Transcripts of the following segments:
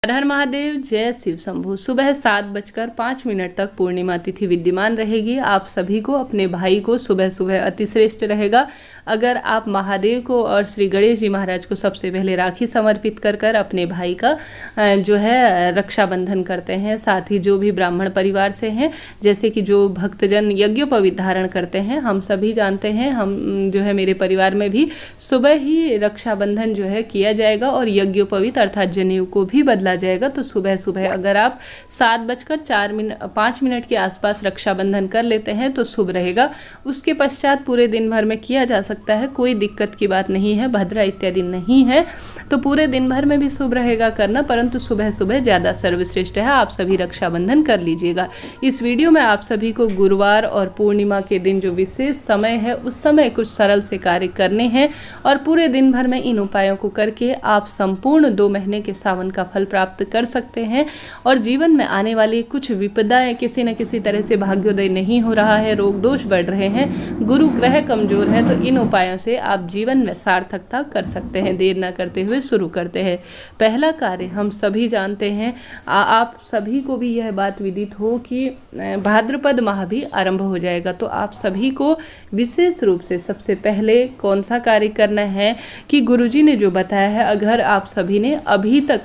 हर हर महादेव, जय शिव शंभू। सुबह 7:05 तक पूर्णिमा तिथि विद्यमान रहेगी। आप सभी को, अपने भाई को सुबह सुबह अतिश्रेष्ठ रहेगा अगर आप महादेव को और श्री गणेश जी महाराज को सबसे पहले राखी समर्पित कर अपने भाई का जो है रक्षाबंधन करते हैं। साथ ही जो भी ब्राह्मण परिवार से हैं, जैसे कि जो भक्तजन यज्ञोपवीत धारण करते हैं, हम सभी जानते हैं, हम जो है मेरे परिवार में भी सुबह ही रक्षाबंधन जो है किया जाएगा और यज्ञोपवीत अर्थात जनेऊ को भी बदला जाएगा। तो सुबह सुबह अगर आप 7:05 के आसपास रक्षाबंधन कर लेते हैं तो शुभ रहेगा। उसके पश्चात पूरे दिन भर में किया जा सकता है, कोई दिक्कत की बात नहीं है, भद्रा इत्यादि नहीं है, तो पूरे दिन भर में भी शुभ रहेगा करना, परंतु सुबह सुबह ज़्यादा सर्वश्रेष्ठ है। आप सभी रक्षाबंधन कर लीजिएगा। इस वीडियो में आप सभी को गुरुवार और पूर्णिमा के दिन जो विशेष समय है उस समय कुछ सरल से कार्य करने हैं और पूरे दिन भर में इन उपायों को करके आप संपूर्ण 2 महीने के सावन का फल प्राप्त कर सकते हैं और जीवन में आने वाली कुछ विपदाएं, किसी न किसी तरह से भाग्योदय नहीं हो रहा है, रोग दोष बढ़ रहे हैं, गुरु ग्रह कमजोर है, तो इन उपायों से आप जीवन में सार्थकता कर सकते हैं। देर न करते हुए शुरू करते हैं। पहला कार्य हम सभी जानते हैं, आप सभी को भी यह बात विदित हो कि भाद्रपद माह भी आरंभ हो जाएगा, तो आप सभी को विशेष रूप से सबसे पहले कौन सा कार्य करना है कि गुरुजी ने जो बताया है, अगर आप सभी ने अभी तक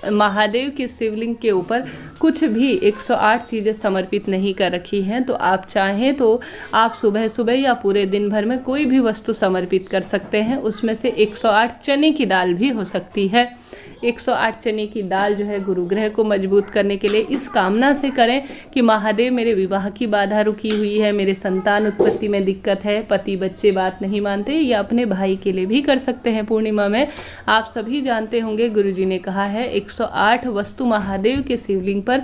महादेव के शिवलिंग के ऊपर कुछ भी 108 चीज़ें समर्पित नहीं कर रखी हैं, तो आप चाहें तो आप सुबह सुबह या पूरे दिन भर में कोई भी वस्तु समर्पित कर सकते हैं। उसमें से 108 चने की दाल भी हो सकती है। 108 चने की दाल जो है गुरु ग्रह को मजबूत करने के लिए इस कामना से करें कि महादेव मेरे विवाह की बाधा रुकी हुई है, मेरे संतान उत्पत्ति में दिक्कत है, पति बच्चे बात नहीं मानते, या अपने भाई के लिए भी कर सकते हैं। पूर्णिमा में आप सभी जानते होंगे गुरुजी ने कहा है 108 वस्तु महादेव के शिवलिंग पर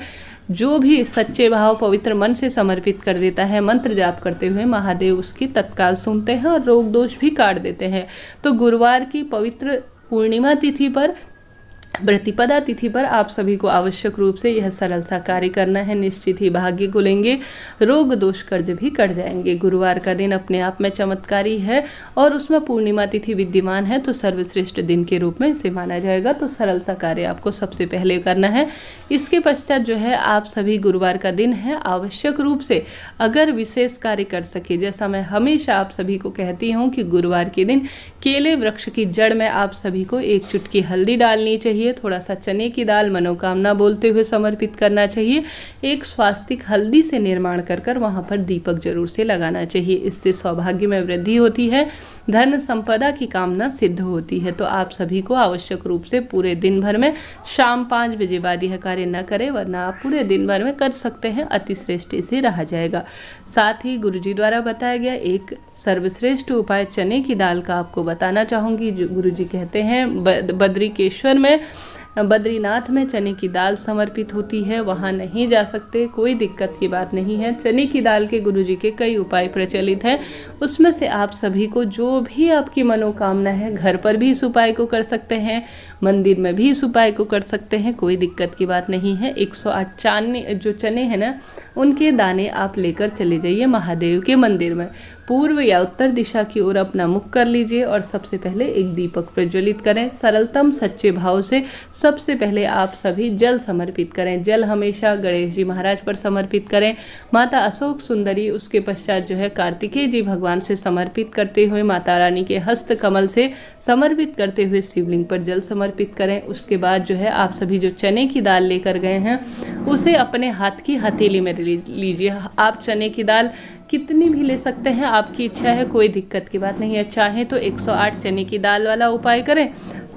जो भी सच्चे भाव पवित्र मन से समर्पित कर देता है, मंत्र जाप करते हुए महादेव उसकी तत्काल सुनते हैं और रोग दोष भी काट देते हैं। तो गुरुवार की पवित्र पूर्णिमा तिथि पर, प्रतिपदा तिथि पर आप सभी को आवश्यक रूप से यह सरल सा कार्य करना है। निश्चित ही भाग्य को लेंगे, रोग दोष कर्ज भी कट जाएंगे। गुरुवार का दिन अपने आप में चमत्कारी है और उसमें पूर्णिमा तिथि विद्यमान है, तो सर्वश्रेष्ठ दिन के रूप में इसे माना जाएगा। तो सरल सा कार्य आपको सबसे पहले करना है। इसके पश्चात जो है आप सभी गुरुवार का दिन है, आवश्यक रूप से अगर विशेष कार्य कर सके, जैसा मैं हमेशा आप सभी को कहती हूँ कि गुरुवार के दिन केले वृक्ष की जड़ में आप सभी को 1 चुटकी हल्दी डालनी चाहिए, थोड़ा सा चने की दाल मनोकामना बोलते हुए समर्पित करना चाहिए। एक स्वास्तिक हल्दी से निर्माण कर वहां पर दीपक जरूर से लगाना चाहिए। इससे सौभाग्य में वृद्धि होती है, धन संपदा की कामना सिद्ध होती है। तो आप सभी को आवश्यक रूप से पूरे दिन भर में शाम 5 बजे बाद यह कार्य न करें, वरना आप पूरे दिन भर में कर सकते हैं, अतिश्रेष्ठ से रहा जाएगा। साथ ही गुरुजी द्वारा बताया गया एक सर्वश्रेष्ठ उपाय चने की दाल का आपको बताना चाहूँगी। जो गुरुजी कहते हैं बद्रिकेश्वर में, बद्रीनाथ में चने की दाल समर्पित होती है, वहाँ नहीं जा सकते, कोई दिक्कत की बात नहीं है। चने की दाल के गुरुजी के कई उपाय प्रचलित हैं, उसमें से आप सभी को जो भी आपकी मनोकामना है, घर पर भी इस उपाय को कर सकते हैं, मंदिर में भी इस उपाय को कर सकते हैं, कोई दिक्कत की बात नहीं है। 108 जो चने हैं ना, उनके दाने आप लेकर चले जाइए महादेव के मंदिर में, पूर्व या उत्तर दिशा की ओर अपना मुख कर लीजिए और सबसे पहले एक दीपक प्रज्वलित करें। सरलतम सच्चे भाव से सबसे पहले आप सभी जल समर्पित करें। जल हमेशा गणेश जी महाराज पर समर्पित करें, माता अशोक सुंदरी, उसके पश्चात जो है कार्तिकेय जी भगवान से समर्पित करते हुए, माता रानी के हस्त कमल से समर्पित करते हुए शिवलिंग पर जल समर्पित करें। उसके बाद जो है आप सभी जो चने की दाल लेकर गए हैं उसे अपने हाथ की हथेली में लीजिए। आप चने की दाल कितनी भी ले सकते हैं, आपकी इच्छा है, कोई दिक्कत की बात नहीं है। चाहे तो 108 चने की दाल वाला उपाय करें,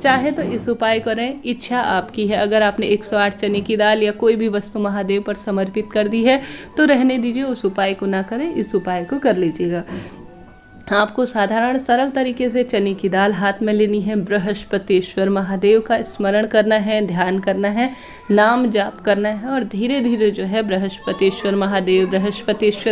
चाहे तो इस उपाय करें, इच्छा आपकी है। अगर आपने 108 चने की दाल या कोई भी वस्तु महादेव पर समर्पित कर दी है तो रहने दीजिए, उस उपाय को ना करें, इस उपाय को कर लीजिएगा। आपको साधारण सरल तरीके से चने की दाल हाथ में लेनी है, बृहस्पतिश्वर महादेव का स्मरण करना है, ध्यान करना है, नाम जाप करना है और धीरे धीरे जो है बृहस्पतिश्वर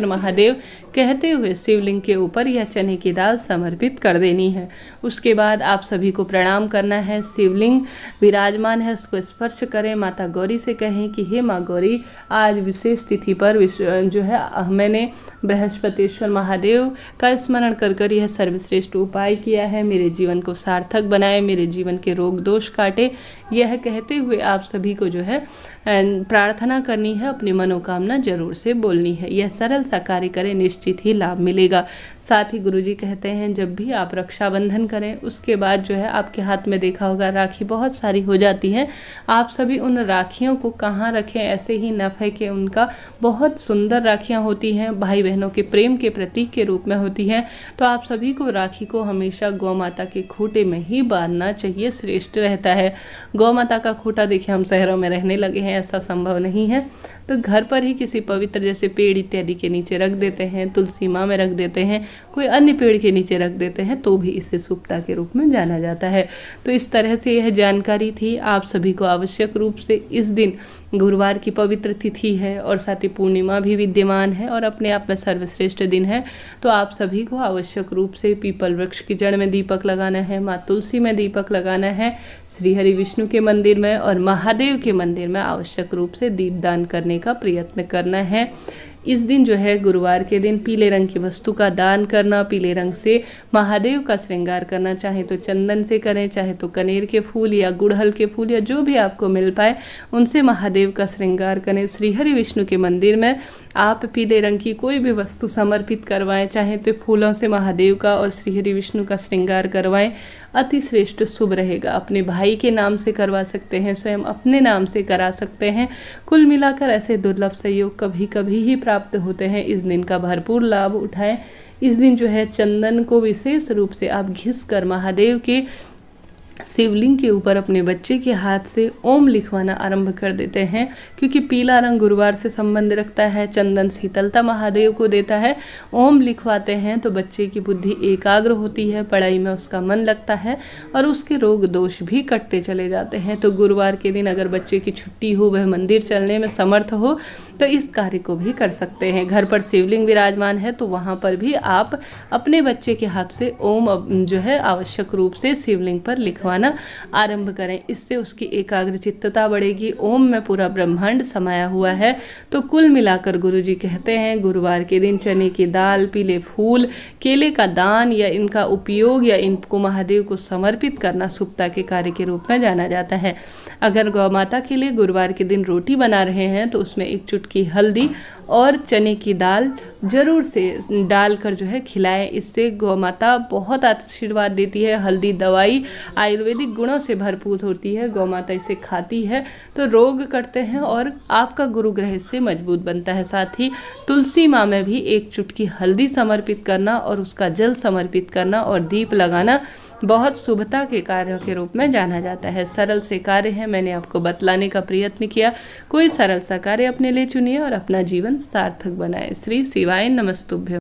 महादेव कहते हुए शिवलिंग के ऊपर यह चने की दाल समर्पित कर देनी है। उसके बाद आप सभी को प्रणाम करना है। शिवलिंग विराजमान है, उसको स्पर्श करें, माता गौरी से कहें कि हे माँ गौरी, आज विशेष तिथि पर जो है मैंने बृहस्पतिश्वर महादेव का स्मरण कर यह सर्वश्रेष्ठ उपाय किया है, मेरे जीवन को सार्थक बनाए, मेरे जीवन के रोग दोष काटे, यह कहते हुए आप सभी को जो है प्रार्थना करनी है, अपनी मनोकामना जरूर से बोलनी है। यह सरल सा कार्य करें, निश्चित ही लाभ मिलेगा। साथ ही गुरुजी कहते हैं जब भी आप रक्षाबंधन करें उसके बाद जो है आपके हाथ में देखा होगा राखी बहुत सारी हो जाती हैं, आप सभी उन राखियों को कहाँ रखें, ऐसे ही न फेंकें। उनका बहुत सुंदर राखियाँ होती हैं, भाई बहनों के प्रेम के प्रतीक के रूप में होती हैं। तो आप सभी को राखी को हमेशा गौ माता के खूंटे में ही बांधना चाहिए, श्रेष्ठ रहता है। गौ माता का खूंटा देखिए हम शहरों में रहने लगे हैं, ऐसा संभव नहीं है, तो घर पर ही किसी पवित्र जैसे पेड़ इत्यादि के नीचे रख देते हैं, तुलसी माँ में रख देते हैं, कोई अन्य पेड़ के नीचे रख देते हैं, तो भी इसे शुभता के रूप में जाना जाता है। तो इस तरह से यह जानकारी थी। आप सभी को आवश्यक रूप से इस दिन गुरुवार की पवित्र तिथि है और साथ ही पूर्णिमा भी विद्यमान है और अपने आप में सर्वश्रेष्ठ दिन है, तो आप सभी को आवश्यक रूप से पीपल वृक्ष की जड़ में दीपक लगाना है, माँ तुलसी में दीपक लगाना है, श्री हरि विष्णु के मंदिर में और महादेव के मंदिर में आवश्यक रूप से दीपदान करने का प्रयत्न करना है। इस दिन जो है गुरुवार के दिन पीले रंग की वस्तु का दान करना, पीले रंग से महादेव का श्रृंगार करना, चाहे तो चंदन से करें, चाहे तो कनेर के फूल या गुड़हल के फूल या जो भी आपको मिल पाए उनसे महादेव का श्रृंगार करें। श्री हरि विष्णु के मंदिर में आप पीले रंग की कोई भी वस्तु समर्पित करवाएं, चाहे तो फूलों से महादेव का और श्री हरि विष्णु का श्रृंगार करवाएं, अति श्रेष्ठ शुभ रहेगा। अपने भाई के नाम से करवा सकते हैं, स्वयं अपने नाम से करा सकते हैं। कुल मिलाकर ऐसे दुर्लभ सहयोग कभी कभी ही प्राप्त होते हैं। इस दिन का भरपूर लाभ उठाएं। इस दिन जो है चंदन को विशेष रूप से आप घिस कर महादेव के शिवलिंग के ऊपर अपने बच्चे के हाथ से ओम लिखवाना आरंभ कर देते हैं, क्योंकि पीला रंग गुरुवार से संबंध रखता है, चंदन शीतलता महादेव को देता है। ओम लिखवाते हैं तो बच्चे की बुद्धि एकाग्र होती है, पढ़ाई में उसका मन लगता है और उसके रोग दोष भी कटते चले जाते हैं। तो गुरुवार के दिन अगर बच्चे की छुट्टी हो, वह मंदिर चलने में समर्थ हो, तो इस कार्य को भी कर सकते हैं। घर पर शिवलिंग विराजमान है तो वहाँ पर भी आप अपने बच्चे के हाथ से ओम जो है आवश्यक रूप से शिवलिंग पर लिखवाना आरंभ करें। इससे उसकी एकाग्र चित्तता बढ़ेगी। ओम में पूरा ब्रह्मांड समाया हुआ है। तो कुल मिलाकर गुरुजी कहते हैं गुरुवार के दिन चने की दाल, पीले फूल, केले का दान या इनका उपयोग या इनको महादेव को समर्पित करना शुभता के कार्य के रूप में जाना जाता है। अगर गौ माता के लिए गुरुवार के दिन रोटी बना रहे हैं तो उसमें एक चुटकी हल्दी और चने की दाल जरूर से डालकर जो है खिलाएं। इससे गौ माता बहुत आशीर्वाद देती है। हल्दी दवाई आयुर्वेदिक गुणों से भरपूर होती है। गौ माता इसे खाती है तो रोग कटते हैं और आपका गुरु ग्रह इससे मजबूत बनता है। साथ ही तुलसी माँ में भी एक चुटकी हल्दी समर्पित करना और उसका जल समर्पित करना और दीप लगाना बहुत शुभता के कार्यों के रूप में जाना जाता है। सरल से कार्य है, मैंने आपको बतलाने का प्रयत्न किया। कोई सरल सा कार्य अपने लिए चुनिए और अपना जीवन सार्थक बनाए। श्री शिवाय नमस्तुभ्यं।